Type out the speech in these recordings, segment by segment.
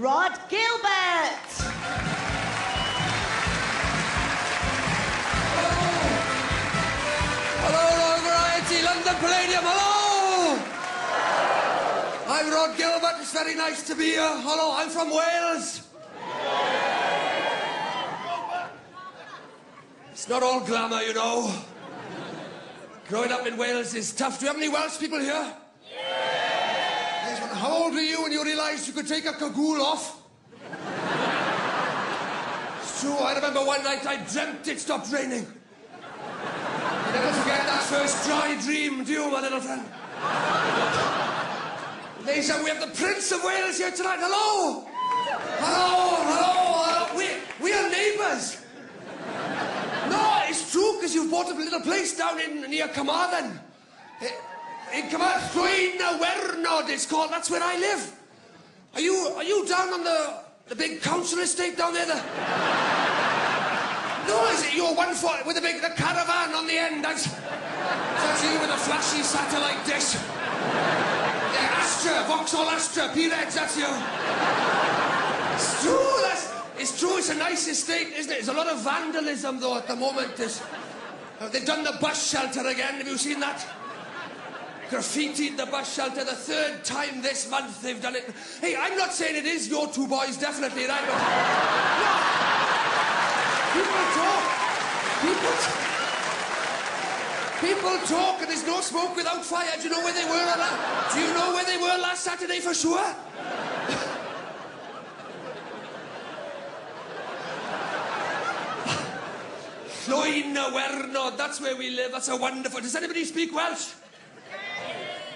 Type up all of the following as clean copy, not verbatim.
Rhod Gilbert. Hello, Royal Variety, London Palladium, hello! I'm Rhod Gilbert, it's very nice to be here. Hello, I'm from Wales. It's not all glamour, you know. Growing up in Wales is tough. Do you have any Welsh people here? Yes. How old were you when you realised you could take a cagoule off? It's true, I remember one night I dreamt it stopped raining. You never forget that first dry dream, do you, my little friend? Ladies and gentlemen, we have the Prince of Wales here tonight. Hello! Hello! We are neighbours. No, it's true, because you've bought a little place down near Carmarthen. In Carmarthen, Wernod, it's called. That's where I live. Are you down on the big council estate down there? No, is it your 140 with the caravan on the end? That's you with a flashy satellite dish. Yeah, Astra, Vauxhall Astra, P-Regs, that's you. It's true, it's true, it's a nice estate, isn't it? There's a lot of vandalism, though, at the moment. They've done the bus shelter again, have you seen that? Graffitied the bus shelter the third time this month they've done it. Hey, I'm not saying it is your two boys, definitely, right? But, no. People talk, and there's no smoke without fire. Do you know where they were? Do you know where they were last Saturday for sure? Llwyn y Wernod, that's where we live. That's a wonderful... Does anybody speak Welsh?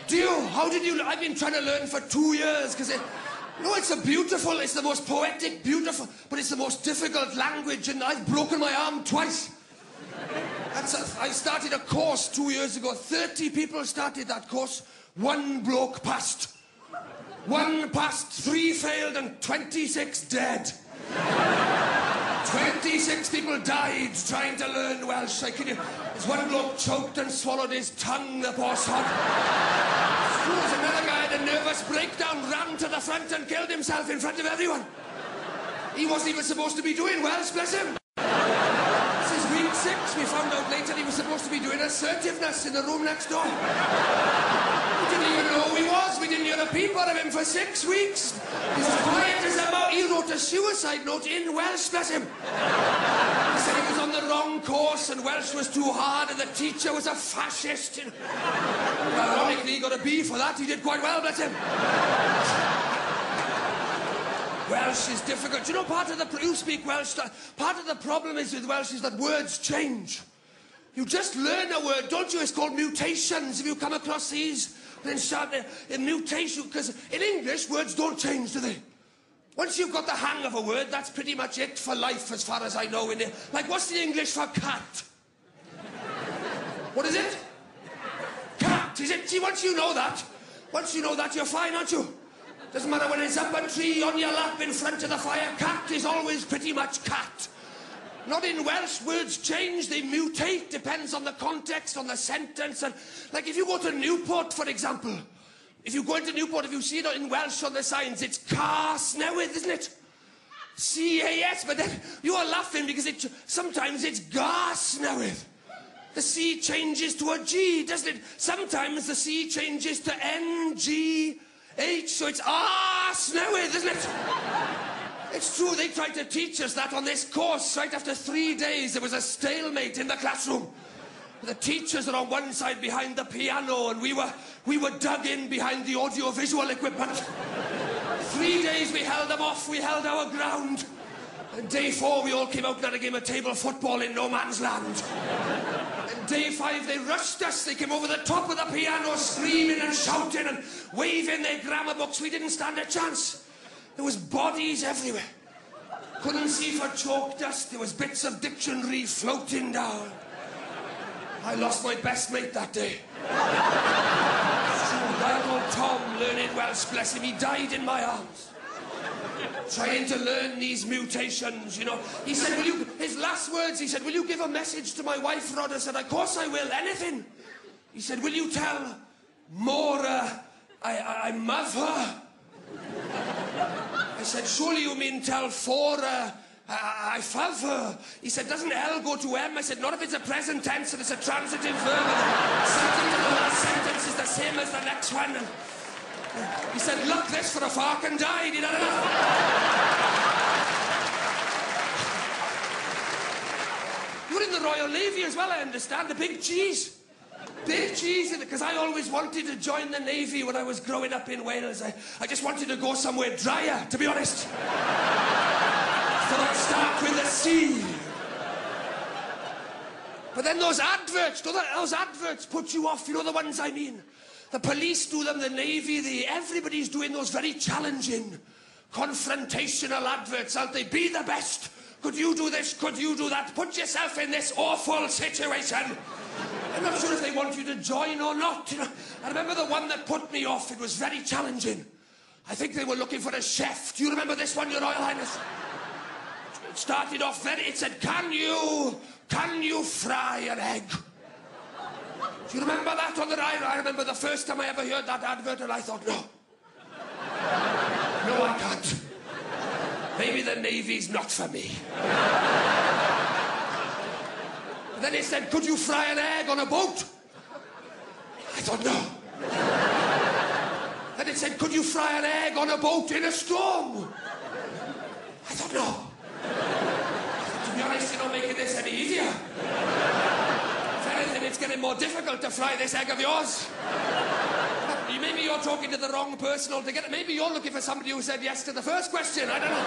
Do you? How did you... I've been trying to learn for 2 years, because it's it's the most poetic, beautiful, but it's the most difficult language, and I've broken my arm twice. I started a course 2 years ago. 30 people started that course. 1 bloke passed. 1 passed, 3 failed, and 26 dead. 26 people died trying to learn Welsh. There's 1 bloke choked and swallowed his tongue, the poor sod. There's another guy had a nervous breakdown, ran to the front and killed himself in front of everyone. He wasn't even supposed to be doing Welsh, bless him. This is week 6. We found out later he was supposed to be doing assertiveness in the room next door. We didn't even know who he was. We didn't hear a peep out of him for 6 weeks. He's as quiet as a mouse. He wrote a suicide note in Welsh, bless him. He said he was on the wrong course and Welsh was too hard and the teacher was a fascist. Ironically, he got a B for that. He did quite well, bless him. Welsh is difficult. Do you know you speak Welsh, part of the problem is with Welsh is that words change. You just learn a word, don't you? It's called mutations. Have you come across these? Then start a mutation, because in English, words don't change, do they? Once you've got the hang of a word, that's pretty much it for life, as far as I know. Like, what's the English for cat? What is it? Cat, is it? See, once you know that, you're fine, aren't you? Doesn't matter when it's up a tree, on your lap, in front of the fire. Cat is always pretty much cat. Not in Welsh, words change, they mutate, depends on the context, on the sentence. And like if you go to Newport, for example, if you go into Newport, if you see it in Welsh on the signs, it's Cas Newydd, isn't it? C-A-S, but then you are laughing because sometimes it's Gas Newydd. The C changes to a G, doesn't it? Sometimes the C changes to N-G-H, so it's Arse Newydd, isn't it? It's true, they tried to teach us that on this course. Right after 3 days, there was a stalemate in the classroom. The teachers are on one side behind the piano, and we were dug in behind the audio-visual equipment. 3 days we held them off, we held our ground. And day 4, we all came out and had a game of table football in no man's land. And day 5, they rushed us. They came over the top of the piano, screaming and shouting and waving their grammar books. We didn't stand a chance. There was bodies everywhere. Couldn't see for chalk dust. There was bits of dictionary floating down. I lost my best mate that day. Guy called Tom, learning Welsh, bless him. He died in my arms. Trying to learn these mutations, you know. He said, his last words, he said, will you give a message to my wife, Rhod? I said, of course I will, anything. He said, will you tell Maura I love her? I said, surely you mean tell 4, I have. He said, doesn't L go to M? I said, not if it's a present tense and it's a transitive verb. The subject of the last sentence is the same as the next one. And he said, look, this for a fork and died. He'd had enough. You're in the Royal Navy as well, I understand. The big cheese. Big cheese, because I always wanted to join the Navy when I was growing up in Wales. I just wanted to go somewhere drier, to be honest. So I'd start with the sea. But then those adverts put you off, you know the ones I mean. The police do them, the Navy, everybody's doing those very challenging, confrontational adverts, aren't they? Be the best. Could you do this? Could you do that? Put yourself in this awful situation. I'm not sure if they want you to join or not. You know, I remember the one that put me off. It was very challenging. I think they were looking for a chef. Do you remember this one, Your Royal Highness? It started off it said, can you fry an egg? Do you remember that on the ride? I remember the first time I ever heard that advert and I thought, no. No, I can't. Maybe the Navy's not for me. Then it said, could you fry an egg on a boat? I thought, no. Then it said, could you fry an egg on a boat in a storm? I thought, no. To be honest, you're not making this any easier. If anything, it's getting more difficult to fry this egg of yours. Maybe you're talking to the wrong person altogether. Maybe you're looking for somebody who said yes to the first question. I don't know.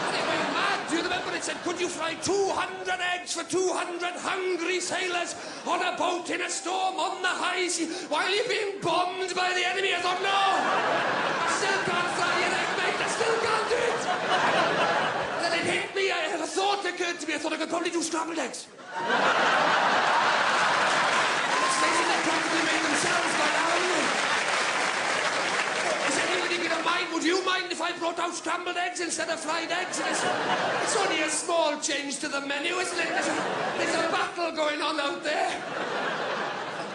Anyway, you're mad. Do you remember it said, could you fry 200 eggs for 200 hungry sailors on a boat in a storm on the high sea while you're being bombed by the enemy? I thought, no. I still can't fry an egg, mate. I still can't do it. And then it hit me. A thought occurred to me. I thought I could probably do scrambled eggs. They practically made themselves by now, anyway. Is anybody going to mind? Would you mind if I brought out scrambled eggs instead of fried eggs? It's only a small change to the menu, isn't it? There's a battle going on out there.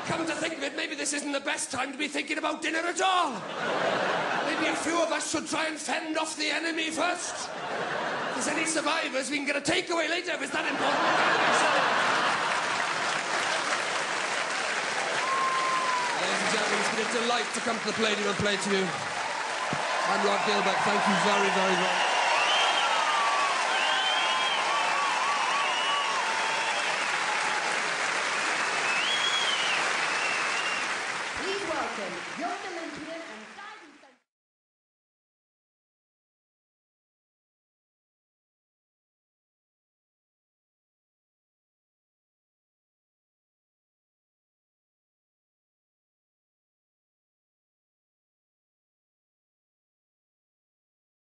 Come to think of it, maybe this isn't the best time to be thinking about dinner at all. Maybe a few of us should try and fend off the enemy first. If there's any survivors, we can get a takeaway later if it's that important. It's been a delight to come to the Palladium and play to you. I'm Rhod Gilbert. Thank you very, very much. Please welcome young Olympian